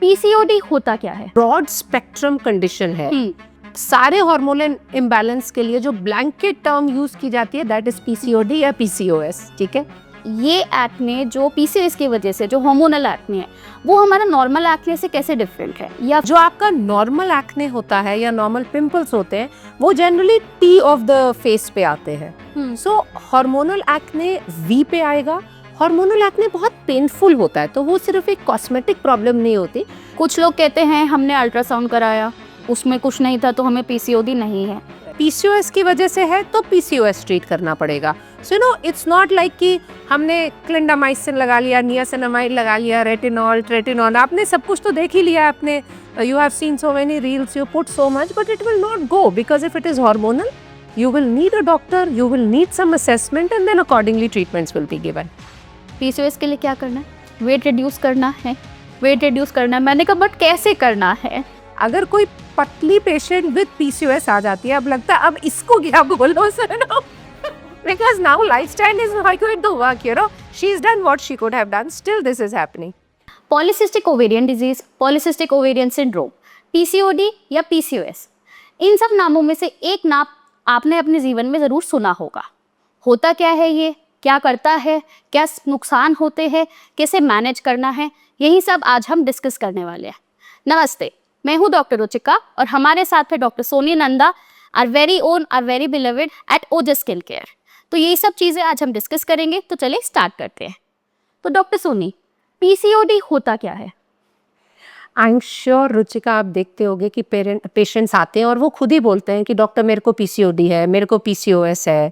PCOD होता क्या है? ब्रॉड स्पेक्ट्रम कंडीशन है। सारे हार्मोनल इम्बैलेंस के लिए जो ब्लैंकेट टर्म यूज की जाती है दैट इज पीसीओडी या पीसीओएस। ठीक है, ये एक्ने जो पीसीओएस की वजह से जो हार्मोनल एक्ने है वो हमारा नॉर्मल एक्ने से कैसे डिफरेंट है? या जो आपका नॉर्मल एक्ने होता है या नॉर्मल पिंपल्स होते हैं वो generally T of the face पे आते हैं। सो हार्मोनल एक्ने वी पे आएगा। हार्मोनल एक्ने बहुत पेनफुल होता है, तो वो सिर्फ एक कॉस्मेटिक प्रॉब्लम नहीं होती। कुछ लोग कहते हैं हमने अल्ट्रासाउंड कराया उसमें कुछ नहीं था तो हमें पीसीओडी नहीं है। पीसीओएस की वजह से है तो पीसीओएस ट्रीट करना पड़ेगा। सो you no it's not like कि हमने क्लिंडामाइसिन लगा लिया, नियासिनामाइड लगा लिया, रेटिनॉल, ट्रेटिनॉल, आपने सब कुछ तो देख ही लिया। आपने you have seen so many reels, you put so much, but it will not go because if it is hormonal you will need a doctor, you will need some assessment and then accordingly treatments will be given. PCOS के लिए क्या करना है? Weight reduce करना है। Weight reduce करना है, मैंने कहा बट कैसे करना है? अगर कोई पतली पेशेंट विद पीसीओएस आ जाती है, अब लगता है अब इसको क्या बोलो sir, no, because now lifestyle is not going to work, you know. She's done what she could have done, still this is happening. Polycystic ovarian disease, polycystic ovarian syndrome, PCOD या पीसीओएस, इन सब नामों में से एक नाम आपने अपने जीवन में ज़रूर सुना होगा। होता क्या है ये, क्या करता है, क्या नुकसान होते हैं, कैसे मैनेज करना है, यही सब आज हम डिस्कस करने वाले हैं। नमस्ते, मैं हूँ डॉक्टर रुचिका और हमारे साथ है doctor Soni Nanda, our very own, our very beloved at Ojas skin care. तो यही सब चीज़ें आज हम डिस्कस करेंगे, तो चलिए स्टार्ट करते हैं। तो डॉक्टर सोनी, पीसीओडी होता क्या है? आई एम श्योर रुचिका, आप देखते होंगे कि पेशेंट्स आते हैं और वो खुद ही बोलते हैं कि डॉक्टर मेरे को पीसीओडी है, मेरे को पीसीओएस है।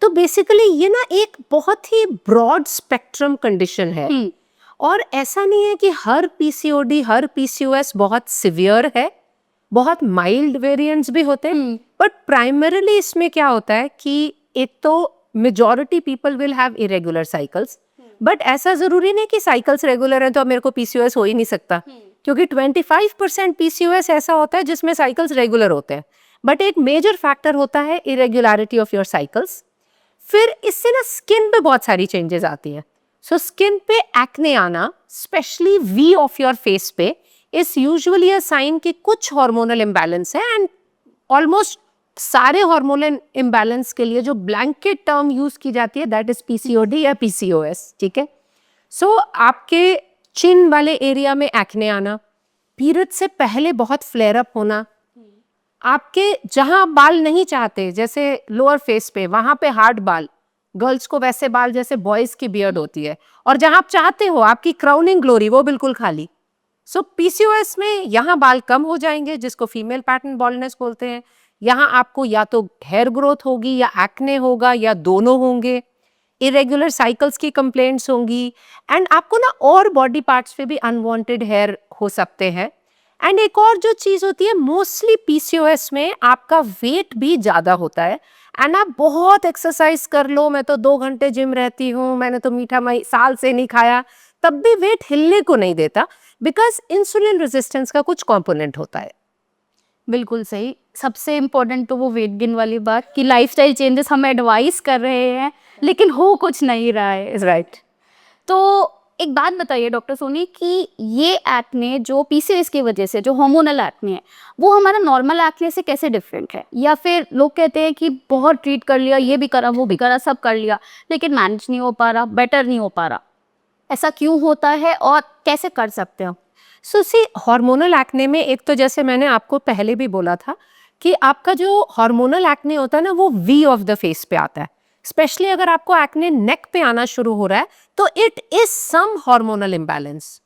तो बेसिकली ये ना एक बहुत ही ब्रॉड स्पेक्ट्रम कंडीशन है। और ऐसा नहीं है कि हर पीसीओडी, हर पीसीओएस बहुत सिवियर है, बहुत माइल्ड वेरिएंट्स भी होते हैं। बट प्राइमरीली इसमें क्या होता है कि एक तो majority people will have irregular cycles, but ऐसा जरूरी नहीं कि साइकिल्स रेगुलर हैं तो मेरे को पीसीओएस हो ही नहीं सकता, क्योंकि 25% पीसीओएस ऐसा होता है जिसमें साइकिल्स रेगुलर होते हैं। बट एक मेजर फैक्टर होता है इरेगुलरिटी ऑफ योर साइकिल्स। फिर इससे ना स्किन पे बहुत सारी चेंजेस आती है। सो स्किन पे एक्ने आना, specially V of your face पे, इज यूजुअली अ साइन कि कुछ हार्मोनल इम्बैलेंस है। एंड ऑलमोस्ट सारे हार्मोनल इम्बैलेंस के लिए जो ब्लैंकेट टर्म यूज की जाती है दैट इज पीसीओडी या पीसीओएस। ठीक है, सो आपके चिन वाले एरिया में एक्ने आना, पीरियड से पहले बहुत फ्लेयर अप होना, आपके जहां बाल नहीं चाहते जैसे लोअर फेस पे वहां पे हार्ड बाल, गर्ल्स को वैसे बाल जैसे बॉयज की बियर्ड होती है, और जहां आप चाहते हो आपकी क्राउनिंग ग्लोरी वो बिल्कुल खाली। सो पीसीओएस में यहाँ बाल कम हो जाएंगे जिसको फीमेल पैटर्न बॉल्डनेस बोलते हैं। यहाँ आपको या तो हेयर ग्रोथ होगी या एक्ने होगा या दोनों होंगे। इरेगुलर साइकिल्स की कंप्लेंट्स होंगी एंड आपको ना और बॉडी पार्ट्स पे भी अनवांटेड हेयर हो सकते हैं। एंड एक और जो चीज होती है, मोस्टली पीसीओएस में आपका वेट भी ज्यादा होता है। एंड आप बहुत एक्सरसाइज कर लो, मैं तो 2 घंटे जिम रहती हूँ, मैंने तो मीठा साल से नहीं खाया, तब भी वेट हिलने को नहीं देता, बिकॉज इंसुलिन रेजिस्टेंस का कुछ कंपोनेंट होता है। बिल्कुल सही। सबसे इम्पोर्टेंट तो वो वेट गेन वाली बात कि लाइफस्टाइल चेंजेस हम एडवाइस कर रहे हैं लेकिन हो कुछ नहीं रहा है। Is right. तो एक बात बताइए डॉक्टर सोनी कि ये एक्ने जो पीसीओएस की वजह से जो हार्मोनल एक्ने है वो हमारा नॉर्मल एक्ने से कैसे डिफरेंट है? या फिर लोग कहते हैं कि बहुत ट्रीट कर लिया, ये भी करा वो भी करा, सब कर लिया लेकिन मैनेज नहीं हो पा रहा, बेटर नहीं हो पा रहा, ऐसा क्यों होता है और कैसे कर सकते हैं? सो सी, हार्मोनल एक्ने में एक तो जैसे मैंने आपको पहले भी बोला था कि आपका जो हार्मोनल एक्ने होता है ना वो वी ऑफ द फेस पे आता है। स्पेशली अगर आपको एक्ने नेक पे आना शुरू हो रहा है तो it is some hormonal imbalance.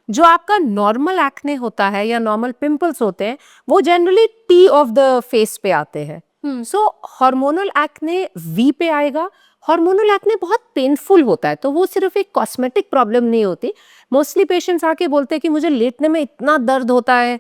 जो आपका नॉर्मल एक्ने होता है या नॉर्मल पिंपल्स होते हैं वो generally T of the face पे आते हैं। सो हार्मोनल एक्ने वी पे आएगा। हार्मोनल एक्ने बहुत पेनफुल होता है, तो वो सिर्फ एक कॉस्मेटिक प्रॉब्लम नहीं होती। मोस्टली पेशेंट्स आके बोलते हैं कि मुझे लेटने में इतना दर्द होता है,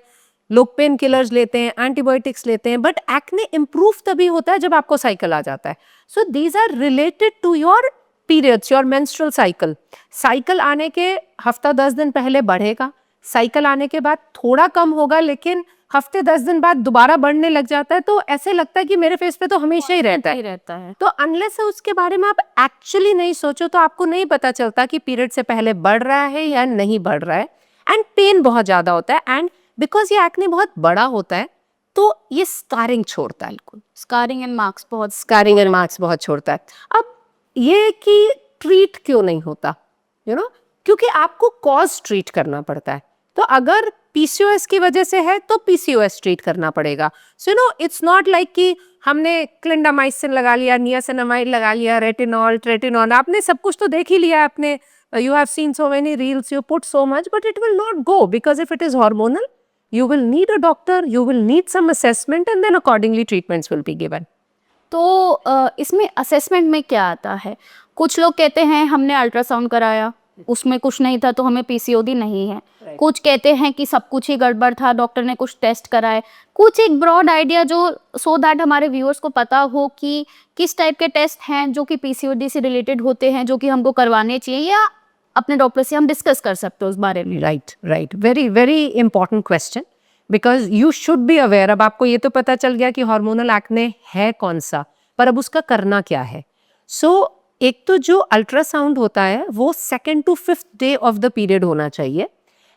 लोग पेन किलर्स लेते हैं, एंटीबायोटिक्स लेते हैं, बट एक्ने इम्प्रूव तभी होता है जब आपको साइकिल आ जाता है। So these are related to your periods, your menstrual cycle. Cycle आने के हफ्ता 10 दिन पहले बढ़ेगा, साइकिल आने के बाद थोड़ा कम होगा, लेकिन हफ्ते 10 दिन बाद दोबारा बढ़ने लग जाता है। तो ऐसे लगता है कि मेरे फेस पे तो हमेशा ही रहता है। तो अनलेस उसके बारे में आप एक्चुअली नहीं सोचो तो आपको नहीं पता चलता कि पीरियड से पहले बढ़ रहा है या नहीं बढ़ रहा है। एंड पेन बहुत ज़्यादा होता है, एंड बिकॉज ये एक्ने बहुत बड़ा होता है तो ये स्कारिंग छोड़ता है, बिल्कुल स्कारिंग एंड मार्क्स बहुत स्कारिंग एंड मार्क्स बहुत छोड़ता है। अब ये कि ट्रीट क्यों नहीं होता, क्योंकि आपको कॉज ट्रीट करना पड़ता है। तो अगर पीसीओएस की वजह से है तो पीसीओएस ट्रीट करना पड़ेगा। सो इट्स नॉट लाइक कि हमने क्लिंडामाइसिन लगा लिया, नियासिनामाइड लगा लिया, रेटिनॉल, ट्रेटिनॉल, आपने सब कुछ तो देख ही लिया, आपने you have seen so many reels, you put so much, but it will not go, because if it is hormonal, you will need a doctor, you will need some assessment, and then accordingly treatments will be given. तो इसमें assessment में क्या आता है? कुछ लोग कहते हैं हमने अल्ट्रासाउंड कराया, उसमें कुछ नहीं था तो हमें पीसीओडी नहीं है। कुछ कहते हैं कि सब कुछ ही गड़बड़ था, डॉक्टर ने कुछ टेस्ट कराए। कुछ एक ब्रॉड आइडिया जो सो दैट हमारे व्यूअर्स को पता हो कि किस टाइप के टेस्ट हैं जो कि पीसीओडी से रिलेटेड होते हैं, जो कि हमको करवाने चाहिए, या अपने डॉक्टर से हम डिस्कस कर सकते हैं उस बारे में। Right, very very important question, because you should be aware. अब आपको ये तो पता चल गया कि हार्मोनल एक्ने है कौन सा, पर अब उसका करना क्या है। सो एक तो जो अल्ट्रासाउंड होता है वो 2nd to 5th day of the period होना चाहिए,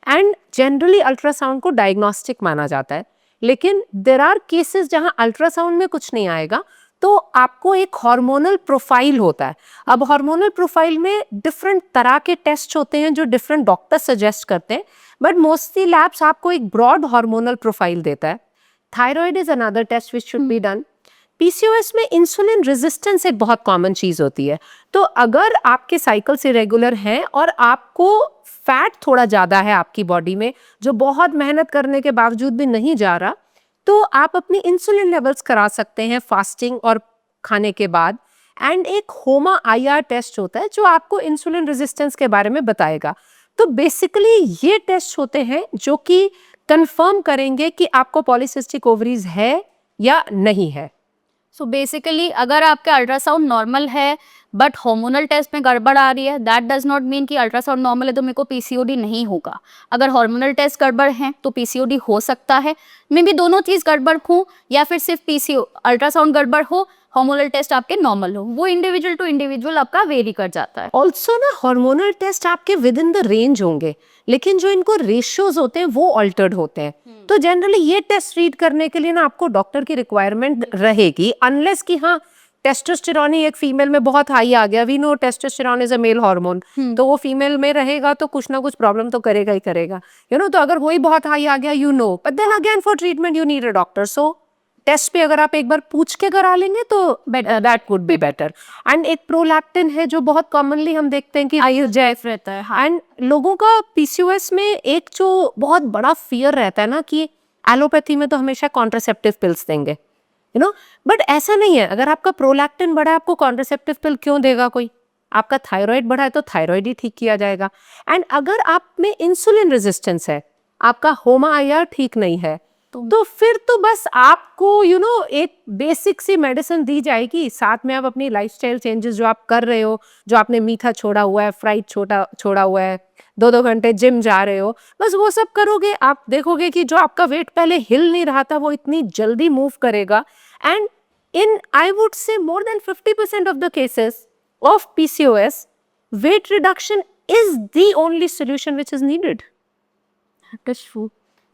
एंड जनरली अल्ट्रासाउंड को डायग्नोस्टिक माना जाता है। लेकिन देर आर केसेस जहां अल्ट्रासाउंड में कुछ नहीं आएगा तो आपको एक हार्मोनल प्रोफाइल होता है। अब हार्मोनल प्रोफाइल में डिफरेंट तरह के टेस्ट होते हैं जो डिफरेंट डॉक्टर सजेस्ट करते हैं, बट मोस्टली लैब्स आपको एक ब्रॉड हार्मोनल प्रोफाइल देता है। Thyroid is another test which should be done. PCOS में इंसुलिन रेजिस्टेंस एक बहुत कॉमन चीज होती है। तो अगर आपके साइकिल्स इरेगुलर हैं और आपको फैट थोड़ा ज्यादा है आपकी बॉडी में, जो बहुत मेहनत करने के बावजूद भी नहीं जा रहा, तो आप अपनी इंसुलिन लेवल्स करा सकते हैं फास्टिंग और खाने के बाद। एंड एक होमा आईआर टेस्ट होता है जो आपको इंसुलिन रेजिस्टेंस के बारे में बताएगा। तो बेसिकली ये टेस्ट होते हैं जो कि कंफर्म करेंगे कि आपको पॉलीसिस्टिक ओवरीज है या नहीं है। सो बेसिकली अगर आपका अल्ट्रासाउंड नॉर्मल है बट हार्मोनल टेस्ट में गड़बड़ आ रही है, दैट डज नॉट मीन कि अल्ट्रासाउंड नॉर्मल है तो मेरे को पीसीओडी नहीं होगा। अगर हार्मोनल टेस्ट गड़बड़ है तो पीसीओडी हो सकता है। मे बी दोनों चीज़ गड़बड़ हो या फिर सिर्फ पीसीओ अल्ट्रासाउंड गड़बड़ हो, हार्मोनल टेस्ट आपके नॉर्मल हो, वो इंडिविजुअल टू इंडिविजुअल आपका वेरी कर जाता है। ऑल्सो ना हार्मोनल टेस्ट आपके विद इन द रेंज होंगे, लेकिन जो इनको रेशियोज होते हैं वो ऑल्टर्ड होते हैं। तो जनरली ये टेस्ट रीड करने के लिए ना आपको डॉक्टर की रिक्वायरमेंट रहेगी, अनलेस कि हाँ टेस्टोस्टेरोन ही एक फीमेल में बहुत हाई आ गया। We know testosterone is a male hormone, तो वो फीमेल में रहेगा तो कुछ ना कुछ प्रॉब्लम तो करेगा ही करेगा, तो अगर वही बहुत हाई आ गया but then again for treatment you need a doctor. So test पे अगर आप एक बार पूछ के करा लेंगे तो that would be better. And एक प्रोलैक्टिन है जो बहुत कॉमनली हम देखते हैं कि आईएसएफ रहता है। एंड लोगों का पीसीओएस में एक जो बहुत बड़ा फियर रहता है ना कि एलोपैथी में तो हमेशा कॉन्ट्रासेप्टिव पिल्स देंगे, बट ऐसा नहीं है। अगर आपका प्रोलैक्टिन बढ़ा है आपको कॉन्ट्रासेप्टिव पिल क्यों देगा कोई? आपका थायराइड बढ़ा है तो थायराइड ही ठीक किया जाएगा। एंड अगर आप में इंसुलिन रेजिस्टेंस है, आपका होमा आईआर ठीक नहीं है, तो फिर तो बस आपको एक बेसिक सी मेडिसिन दी जाएगी, साथ में आप अपनी लाइफस्टाइल चेंजेस जो आप कर रहे हो, जो आपने मीठा छोड़ा हुआ है, फ्राइड छोड़ा हुआ है, 2-2 घंटे जिम जा रहे हो, बस वो सब करोगे, आप देखोगे कि जो आपका वेट पहले हिल नहीं रहा था वो इतनी जल्दी मूव करेगा। And in I would say more than 50% of the cases of PCOS, weight reduction is the only solution which is needed.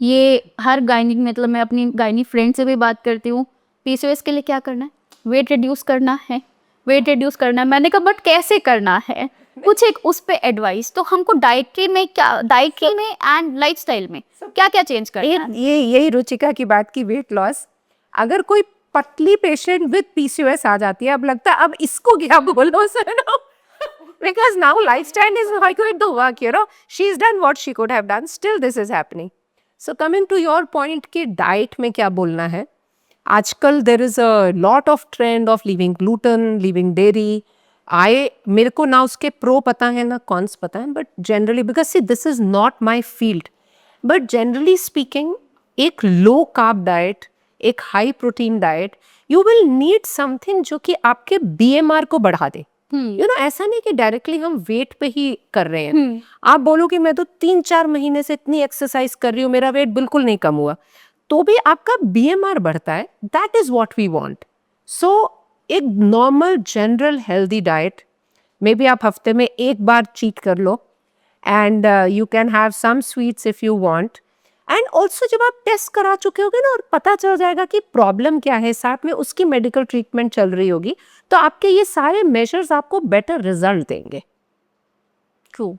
ये हर गायनिक मतलब मैं अपनी गायनी फ्रेंड से भी बात करती हूँ, पीसीओएस के लिए क्या करना है? वेट रिड्यूस करना है, वेट रिड्यूस करना है। मैंने कहा बट कैसे करना है? कुछ एक उस पे एडवाइस। तो हमको डाइटरी में एंड लाइफस्टाइल में क्या क्या चेंज करना है? ये यही रुचिका की बात की वेट लॉस। अगर कोई पतली पेशेंट विद पीसीओएस आ जाती है, अब लगता है अब इसको क्या बोलो sir, because now lifestyle is not going to work, she's done what she could have done, still this is happening. So coming to your point कि डाइट में क्या बोलना है, आजकल there is a lot of trend of leaving gluten, leaving dairy. मेरे को ना उसके प्रो पता है ना कॉन्स पता है, but generally because see this is not my field, but generally speaking एक लो कार्ब डाइट, एक high protein diet, you will need something जो कि आपके बीएमआर को बढ़ा दे। ऐसा नहीं कि डायरेक्टली हम वेट पे ही कर रहे हैं। आप बोलो कि मैं तो 3-4 महीने से इतनी एक्सरसाइज कर रही हूँ, मेरा वेट बिल्कुल नहीं कम हुआ, तो भी आपका बीएमआर बढ़ता है। That is what we want. So एक नॉर्मल जनरल हेल्दी डाइट में भी आप हफ्ते में एक बार चीट कर लो, and you can have some sweets if you want. And also जब आप टेस्ट करा चुके होगे ना और पता चल जाएगा कि प्रॉब्लम क्या है, साथ में उसकी मेडिकल ट्रीटमेंट चल रही होगी, तो आपके ये सारे मेजर्स आपको बेटर रिजल्ट देंगे। ट्रू।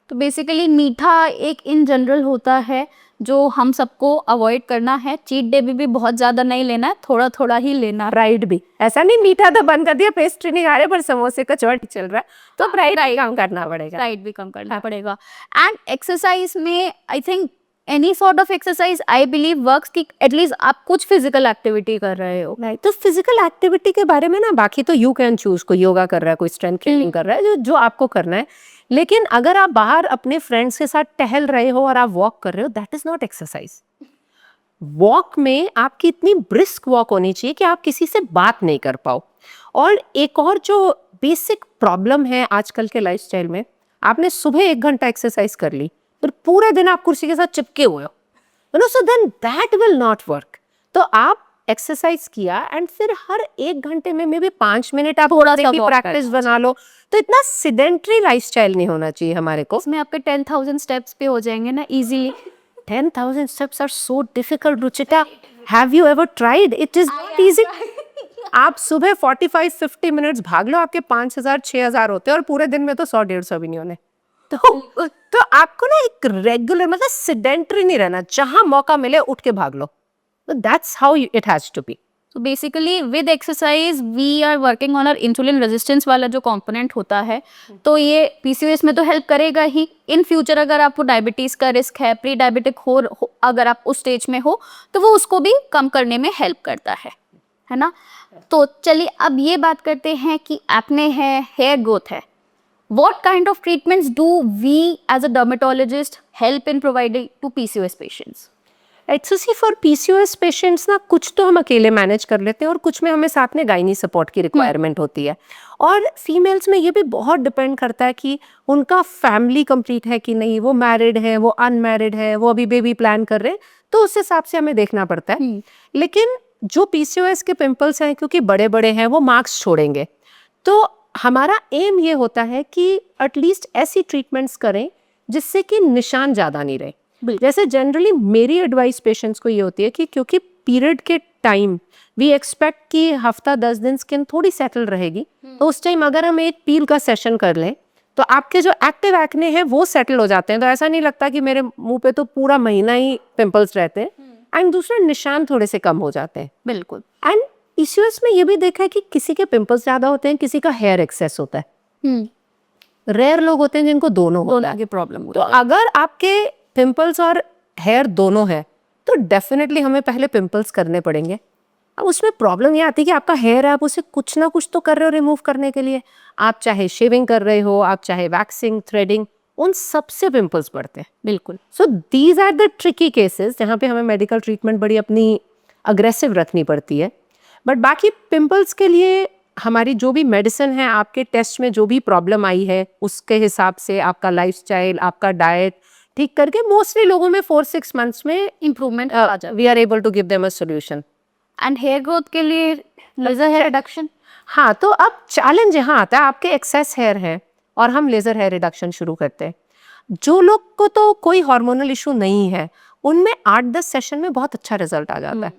तो बेसिकली मीठा एक इन जनरल होता है जो हम सबको अवॉइड करना है। चीट डे भी बहुत ज़्यादा नहीं लेना है, थोड़ा थोड़ा ही लेना है। प्राइड भी ऐसा नहीं मीठा तो बंद कर दिया, पेस्ट्री नहीं खा रहे पर समोसे कचौड़ी चल रहा है, तो प्राइड कम करना पड़ेगा। राइट भी कम करना पड़ेगा। एंड एक्सरसाइज में I think any sort of exercise I believe works कि एटलीस्ट आप कुछ फिजिकल एक्टिविटी कर रहे हो। राइट, तो फिजिकल एक्टिविटी के बारे में ना बाकी तो यू कैन चूज, कोई योगा कर रहा है, कोई स्ट्रेंथ ट्रेनिंग कर रहा है, जो जो आपको करना है। लेकिन अगर आप बाहर अपने फ्रेंड्स के साथ टहल रहे हो और आप वॉक कर रहे हो, that is not exercise. Walk में आपकी इतनी ब्रिस्क वॉक होनी चाहिए कि आप किसी से बात नहीं कर पाओ। और एक और जो बेसिक प्रॉब्लम है आजकल के लाइफस्टाइल में, आपने सुबह 1 घंटा एक्सरसाइज कर ली फिर पूरे दिन आप कुर्सी के साथ चिपके हुए हो, you know, so then that will not work. तो आप एक्सरसाइज किया एंड फिर हर 1 घंटे में मे बी 5 मिनट आप थोड़ा सा walk प्रैक्टिस बना लो। तो इतना सिडेंटरी लाइफस्टाइल नहीं होना चाहिए हमारे को। इसमें आपके 10,000 स्टेप्स पे हो जाएंगे ना easily. 10,000 steps are so difficult, Ruchita. Have you ever tried? It is not easy. आप सुबह 45-50 मिनट्स भाग लो, आपके 5,000-6,000 होते हैं और पूरे दिन में तो 100-150 भी नहीं होने। तो आपको ना एक रेगुलर, मतलब सिडेंटरी नहीं रहना, जहां मौका मिले उठ के भाग लो। तो that's how it has to be. So basically with exercise we are working on our insulin resistance वाला जो component होता है, तो ये PCOS में तो हेल्प करेगा ही। इन फ्यूचर अगर आपको डायबिटीज़ का रिस्क है, प्री डायबिटिक हो अगर आप उस स्टेज में हो, तो वो उसको भी कम करने में हेल्प करता है ना। तो चलिए अब ये बात करते हैं कि एक्ने है, हेयर ग्रोथ है, what kind of treatments do we as a dermatologist help in providing to PCOS patients? Excessive for PCOS patients ना कुछ तो हम अकेले मैनेज कर लेते हैं और कुछ में हमें साथ में गायनी सपोर्ट की रिक्वायरमेंट होती है। और फीमेल्स में ये भी बहुत डिपेंड करता है कि उनका फैमिली कंप्लीट है कि नहीं, वो मैरिड है, वो अनमैरिड है, वो अभी बेबी प्लान कर रहे हैं, तो उस हिसाब से हमें देखना पड़ता है। लेकिन जो पीसीओएस के पिंपल्स हैं, क्योंकि बड़े बड़े हैं, वो मार्क्स छोड़ेंगे, तो हमारा एम ये होता है कि एटलीस्ट ऐसी ट्रीटमेंट्स करें जिससे कि निशान ज़्यादा नहीं रहे। जैसे जनरली मेरी एडवाइस पेशेंट्स को ये होती है कि क्योंकि पीरियड के टाइम वी एक्सपेक्ट कि हफ्ता 10 दिन स्किन थोड़ी सेटल रहेगी, तो उस टाइम अगर हम एक पील का सेशन कर लें तो आपके जो एक्टिव एक्ने हैं वो सेटल हो जाते हैं। तो ऐसा नहीं लगता कि मेरे मुंह पे तो पूरा महीना ही पिंपल्स रहते हैं, एंड दूसरे निशान थोड़े से कम हो जाते हैं। बिल्कुल। एंड पीसीओएस में ये भी देखा है कि किसी के पिंपल्स ज़्यादा होते हैं, किसी का हेयर एक्सेस होता है। रेयर लोग होते हैं जिनको दोनों होता है। प्रॉब्लम तो अगर आपके पिंपल्स और हेयर दोनों है तो डेफिनेटली हमें पहले पिंपल्स करने पड़ेंगे। अब उसमें प्रॉब्लम ये आती है कि आपका हेयर है, आप उसे कुछ ना कुछ तो कर रहे हो रिमूव करने के लिए। आप चाहे शेविंग कर रहे हो, आप चाहे वैक्सिंग, थ्रेडिंग, उन सबसे पिंपल्स बढ़ते हैं। बिल्कुल। So these are the tricky cases जहाँ पे हमें मेडिकल ट्रीटमेंट बड़ी अपनी अग्रेसिव रखनी पड़ती है। बट बाकी पिंपल्स के लिए हमारी जो भी मेडिसिन है, आपके टेस्ट में जो भी प्रॉब्लम आई है उसके हिसाब से आपका लाइफस्टाइल, आपका डाइट ठीक करके मोस्टली लोगों में 4-6 मंथ्स में इम्प्रूवमेंट आ जाए। We are able to give them a solution. And hair growth के लिए लेजर हेयर रिडक्शन। हाँ, तो अब चैलेंज यहाँ आता है, आपके एक्सेस हेयर है और हम लेजर हेयर रिडक्शन शुरू करते हैं। जो लोग को तो कोई हार्मोनल इशू नहीं है उनमें 8-10 सेशन में बहुत अच्छा रिजल्ट आ जाता है।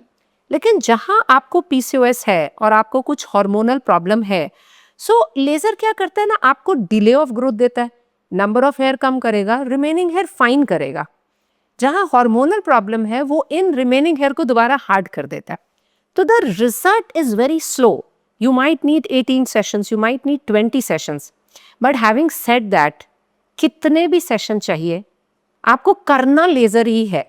लेकिन जहाँ आपको पीसीओएस है और आपको कुछ हार्मोनल प्रॉब्लम है, सो लेजर क्या करता है ना, आपको डिले ऑफ ग्रोथ देता है, नंबर ऑफ हेयर कम करेगा, रिमेनिंग हेयर फाइन करेगा। जहाँ हार्मोनल प्रॉब्लम है वो इन रिमेनिंग हेयर को दोबारा हार्ड कर देता है। तो the result is very slow. You might need 18 sessions, you might need 20 sessions, but having said that, कितने भी सेशन चाहिए आपको करना लेजर ही है।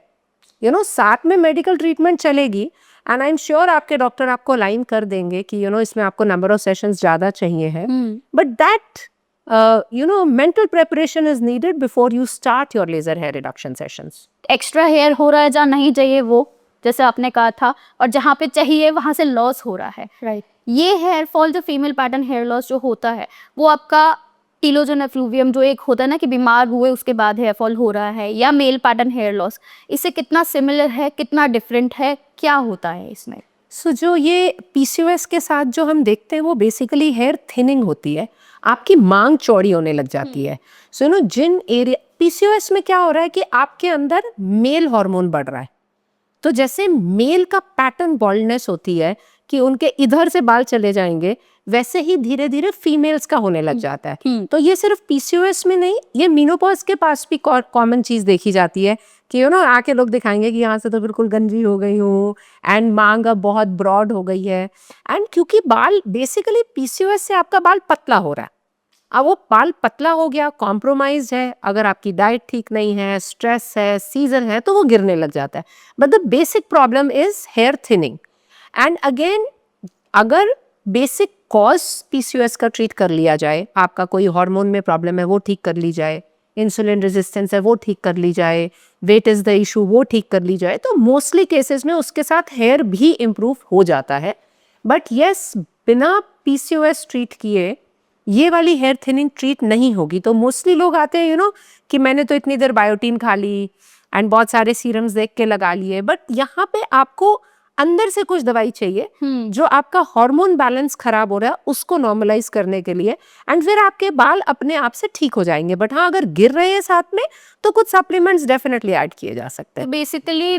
यू नो, साथ में मेडिकल ट्रीटमेंट चलेगी एंड आई एम श्योर आपके डॉक्टर आपको लाइन कर देंगे कि यू नो इसमें आपको नंबर ऑफ सेशंस ज़्यादा चाहिए है, but that you know, mental preparation is needed before you start your laser hair reduction sessions. Extra hair हो रहा है जहाँ नहीं चाहिए वो, जैसे आपने कहा था, और जहाँ पे चाहिए वहाँ से लॉस हो रहा है। राइट। ये हेयर फॉल, जो फीमेल पैटर्न हेयर लॉस जो होता है, वो आपका टीलोजन एफ्लूवियम जो एक होता है ना कि बीमार हुए उसके बाद हेयर फॉल हो रहा है, या मेल पैटर्न हेयर लॉस, इससे कितना सिमिलर है, कितना डिफरेंट है, क्या होता है इसमें? सो जो ये पीसीओएस के साथ जो हम देखते हैं वो बेसिकली हेयर थिनिंग होती है, आपकी मांग चौड़ी होने लग जाती है। सो यू नो जिन एरिया पीसीओएस में क्या हो रहा है कि आपके अंदर मेल हार्मोन बढ़ रहा है, तो जैसे मेल का पैटर्न बॉल्डनेस होती है कि उनके इधर से बाल चले जाएंगे, वैसे ही धीरे धीरे फीमेल्स का होने लग जाता है। तो ये सिर्फ पीसीओएस में नहीं, ये मेनोपॉज के पास भी कॉमन चीज देखी जाती है कि यू नो आके लोग दिखाएंगे कि यहाँ से तो बिल्कुल गंजी हो गई हो एंड मांग अब बहुत ब्रॉड हो गई है। एंड क्योंकि बाल बेसिकली पीसीओएस से आपका बाल पतला हो रहा है, अब वो बाल पतला हो गया, कॉम्प्रोमाइज है, अगर आपकी डाइट ठीक नहीं है, स्ट्रेस है, सीजन है, तो वो गिरने लग जाता है। But the basic problem is here thinning. And again अगर बेसिक कॉज पीसीओएस का ट्रीट कर लिया जाए, आपका कोई हार्मोन में प्रॉब्लम है वो ठीक कर ली जाए, इंसुलिन रेजिस्टेंस है वो ठीक कर ली जाए, वेट इज द इशू वो ठीक कर ली जाए, तो मोस्टली केसेस में उसके साथ हेयर भी इम्प्रूव हो जाता है। बट यस, बिना पीसीओएस ट्रीट किए ये वाली हेयर थिनिंग ट्रीट नहीं होगी। तो मोस्टली लोग आते हैं कि मैंने तो इतनी देर बायोटीन खा ली एंड बहुत सारे सीरम्स देख के लगा लिए, बट यहाँ पे आपको अंदर से कुछ दवाई चाहिए जो आपका हार्मोन बैलेंस खराब हो रहा है उसको नॉर्मलाइज करने के लिए, एंड फिर आपके बाल अपने आप से ठीक हो जाएंगे। बट हाँ, अगर गिर रहे हैं साथ में तो कुछ सप्लीमेंट्स डेफिनेटली ऐड किए जा सकते हैं। बेसिकली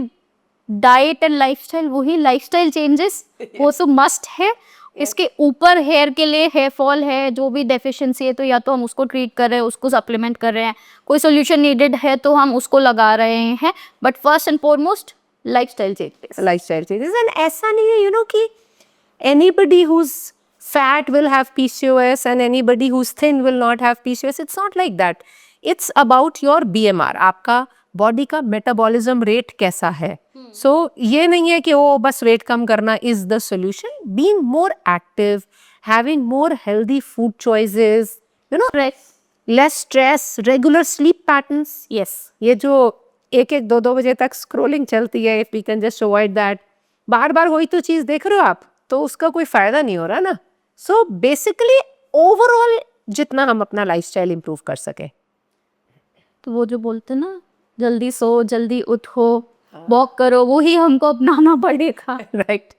डाइट एंड लाइफस्टाइल, वही लाइफस्टाइल चेंजेस वो तो मस्ट है। इसके ऊपर हेयर के लिए हेयर फॉल है, जो भी डेफिशिएंसी है, तो या तो हम उसको ट्रीट कर रहे हैं, उसको सप्लीमेंट कर रहे हैं, कोई सोल्यूशन नीडेड है तो हम उसको लगा रहे हैं। But first and foremost lifestyle changes. And ऐसा नहीं है कि anybody who's fat will have PCOS and anybody who's thin will not have PCOS. It's not like that. It's about your BMR. आपका बॉडी का मेटाबॉलिज्म रेट कैसा है। सो ये नहीं है कि वो बस वेट कम करना is the solution. Being more active, having more healthy food choices, less stress, regular sleep patterns. Yes, ये जो 1-2 बजे तक स्क्रोलिंग चलती है, if we can just avoid that, बार बार वही तो चीज देख रहे हो आप, तो उसका कोई फायदा नहीं हो रहा ना। सो बेसिकली ओवरऑल जितना हम अपना लाइफस्टाइल इंप्रूव कर सके। तो वो जो बोलते ना, जल्दी सो जल्दी उठो, वॉक करो, वो ही हमको अपनाना पड़ेगा। राइट।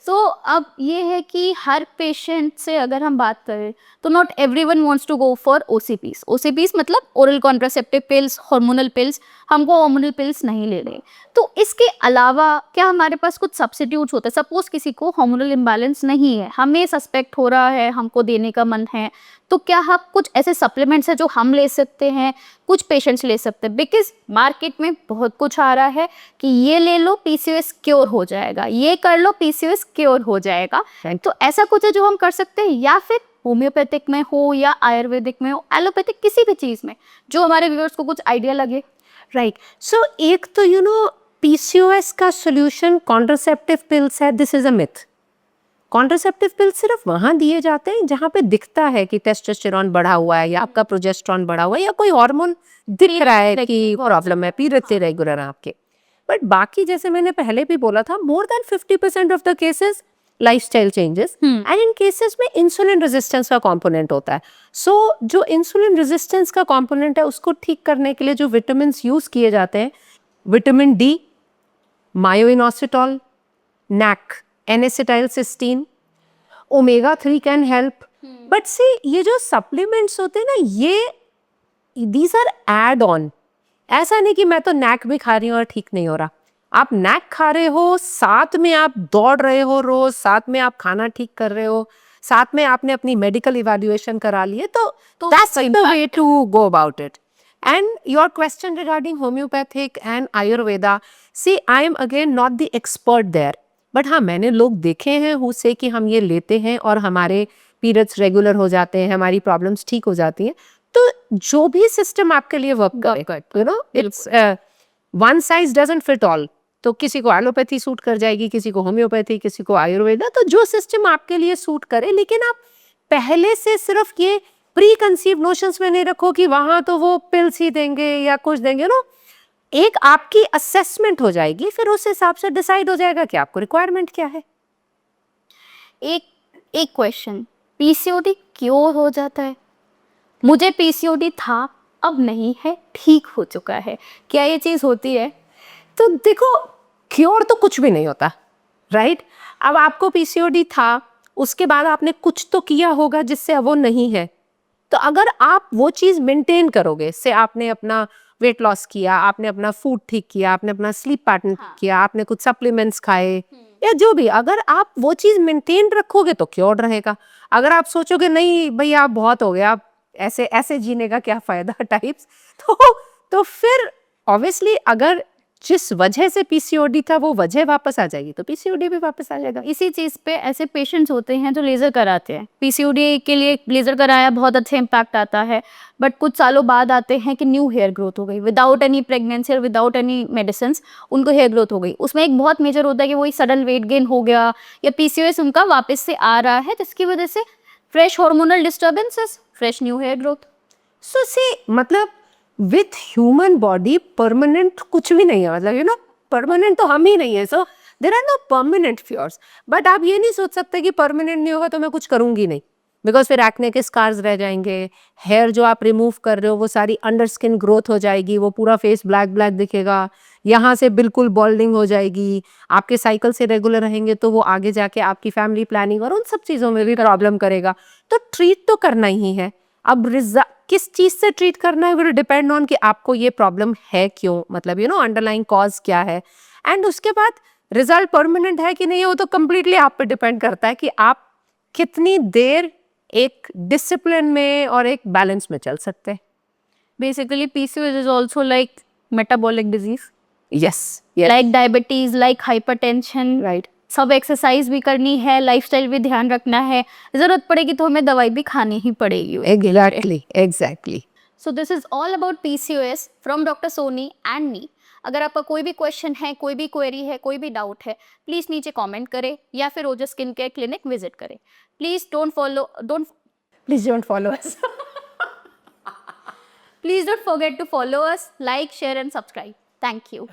सो अब ये है कि हर पेशेंट से अगर हम बात करें तो not everyone wants to go for OCPs. OCPs मतलब oral contraceptive pills, hormonal pills. हमको हार्मोनल पिल्स नहीं ले रहे, तो इसके अलावा क्या हमारे पास कुछ सब्स्टिट्यूट्स होते हैं? सपोज किसी को हार्मोनल इम्बैलेंस नहीं है, हमें सस्पेक्ट हो रहा है, हमको देने का मन है, तो क्या हम कुछ ऐसे सप्लीमेंट्स है जो हम ले सकते हैं, कुछ पेशेंट्स ले सकते हैं? बिकॉज मार्केट में बहुत कुछ आ रहा है कि ये ले लो पीसीओएस क्योर हो जाएगा, ये कर लो पीसीओएस क्योर हो जाएगा। तो ऐसा कुछ है जो हम कर सकते हैं, या फिर होम्योपैथिक में हो या आयुर्वेदिक में हो, एलोपैथिक, किसी भी चीज में जो हमारे व्यूअर्स को कुछ आइडिया लगे। राइट। सो एक तो पीसीओएस का सोल्यूशन कॉन्ट्रासेप्टिव पिल्स है। This is a myth. Contraceptive pills सिर्फ वहां दिए जाते हैं जहां पे दिखता है कि टेस्टोस्टेरोन बढ़ा हुआ है या आपका प्रोजेस्टेरोन बढ़ा हुआ है या कोई हार्मोन दिख रहा है कि प्रॉब्लम है, पीरियड इरेगुलर है आपके। बट बाकी जैसे मैंने पहले भी बोला था, more than 50% of the cases lifestyle changes, and in cases में इंसुलिन रेजिस्टेंस का कंपोनेंट होता है। सो जो इंसुलिन रेजिस्टेंस का कंपोनेंट है उसको ठीक करने के लिए जो विटामिन यूज किए जाते हैं, vitamin D, myoinositol, NAC, N-acetylcysteine, omega-3 can help. But see ये जो सप्लीमेंट्स होते हैं ना, ये दीज आर एड ऑन। ऐसा नहीं कि मैं तो नैक भी खा रही हूँ और ठीक नहीं हो रहा। आप नैक खा रहे हो, साथ में आप दौड़ रहे हो रोज, साथ में आप खाना ठीक कर रहे हो, साथ में आपने अपनी मेडिकल इवैल्यूएशन करा ली है, तो that's the way to go about it. And your question regarding homeopathic and Ayurveda, see, I am again not the expert there. But हाँ, मैंने लोग देखे हैं who say कि हम ये लेते हैं और हमारे पीरियड्स रेगुलर हो जाते हैं, हमारी प्रॉब्लम्स ठीक हो जाती हैं। तो जो भी सिस्टम आपके लिए वर्क करे, it's one size doesn't fit all. तो किसी को एलोपैथी सूट कर जाएगी, किसी को होम्योपैथी, किसी को आयुर्वेदा। तो जो सिस्टम आपके लिए सूट करे, लेकिन आप पहले से सिर्फ ये प्री कंसीव नोशंस में नहीं रखो कि वहां तो वो पिल्स ही देंगे या कुछ देंगे। एक आपकी असेसमेंट हो जाएगी, फिर उस हिसाब से डिसाइड हो जाएगा कि आपको रिक्वायरमेंट क्या है। एक क्वेश्चन, पीसीओडी क्योर हो जाता है? मुझे पीसीओडी था, अब नहीं है, ठीक हो चुका है, क्या ये चीज होती है? तो देखो, क्योर तो कुछ भी नहीं होता, राइट? अब आपको पीसीओडी था, उसके बाद आपने कुछ तो किया होगा जिससे अब वो नहीं है। तो अगर आप वो चीज़ मेंटेन करोगे, से आपने अपना वेट लॉस किया, आपने अपना फूड ठीक किया, आपने अपना स्लीप पैटर्न ठीक किया, आपने कुछ सप्लीमेंट्स खाए या जो भी, अगर आप वो चीज़ मेंटेन रखोगे तो क्योर रहेगा। अगर आप सोचोगे नहीं भई आप बहुत हो गया, आप ऐसे ऐसे जीने का क्या फ़ायदा टाइप्स, तो फिर ऑब्वियसली अगर जिस वजह से पीसीओडी था वो वजह वापस आ जाएगी तो पीसीओडी भी वापस आ जाएगा। इसी चीज़ पे ऐसे पेशेंट्स होते हैं जो लेज़र कराते हैं, पीसीओडी के लिए लेज़र कराया, बहुत अच्छा इम्पैक्ट आता है, बट कुछ सालों बाद आते हैं कि न्यू हेयर ग्रोथ हो गई विदाउट एनी प्रेगनेंसी और विदाउट एनी मेडिसिन, उनको हेयर ग्रोथ हो गई। उसमें एक बहुत मेजर होता है कि वही सडन वेट गेन हो गया या पीसीओएस उनका वापस से आ रहा है, जिसकी वजह से fresh hormonal disturbances, fresh new hair growth. So see मतलब विथ ह्यूमन बॉडी परमानेंट कुछ भी नहीं है, मतलब परमानेंट तो हम ही नहीं है। So there are no permanent cures, but आप ये नहीं सोच सकते कि परमानेंट नहीं होगा तो मैं कुछ करूंगी नहीं, बिकॉज फिर एक्ने के स्कार्स रह जाएंगे। हेयर जो आप रिमूव कर रहे हो वो सारी अंडर स्किन ग्रोथ हो जाएगी, वो पूरा फेस ब्लैक ब्लैक दिखेगा, यहाँ से बिल्कुल बॉल्डिंग हो जाएगी। आपके साइकिल से रेगुलर रहेंगे तो वो आगे जाके आपकी फैमिली प्लानिंग और उन सब चीज़ों में भी प्रॉब्लम करेगा। तो ट्रीट तो करना ही है। अब किस चीज़ से ट्रीट करना है विल डिपेंड ऑन कि आपको ये प्रॉब्लम है क्यों, मतलब अंडरलाइंग कॉज क्या है, एंड उसके बाद रिजल्ट परमानेंट है कि नहीं है वो तो कम्प्लीटली आप पे डिपेंड करता है कि आप कितनी देर एक डिसिप्लिन में और एक बैलेंस में चल सकते हैं। Basically, PCOS is also like metabolic disease, yes like diabetes, like hypertension. Right. सब एक्सरसाइज भी करनी है, लाइफस्टाइल भी ध्यान रखना है, जरूरत पड़ेगी तो हमें दवाई भी खानी ही पड़ेगी। Exactly. So this is all about PCOS from doctor Soni and me. अगर आपका कोई भी क्वेश्चन है, कोई भी क्वेरी है, कोई भी डाउट है, प्लीज नीचे कमेंट करें या फिर ओजस स्किन केयर क्लिनिक विजिट करें। Please please don't follow us. please don't forget to follow us, like, share and subscribe. Thank you.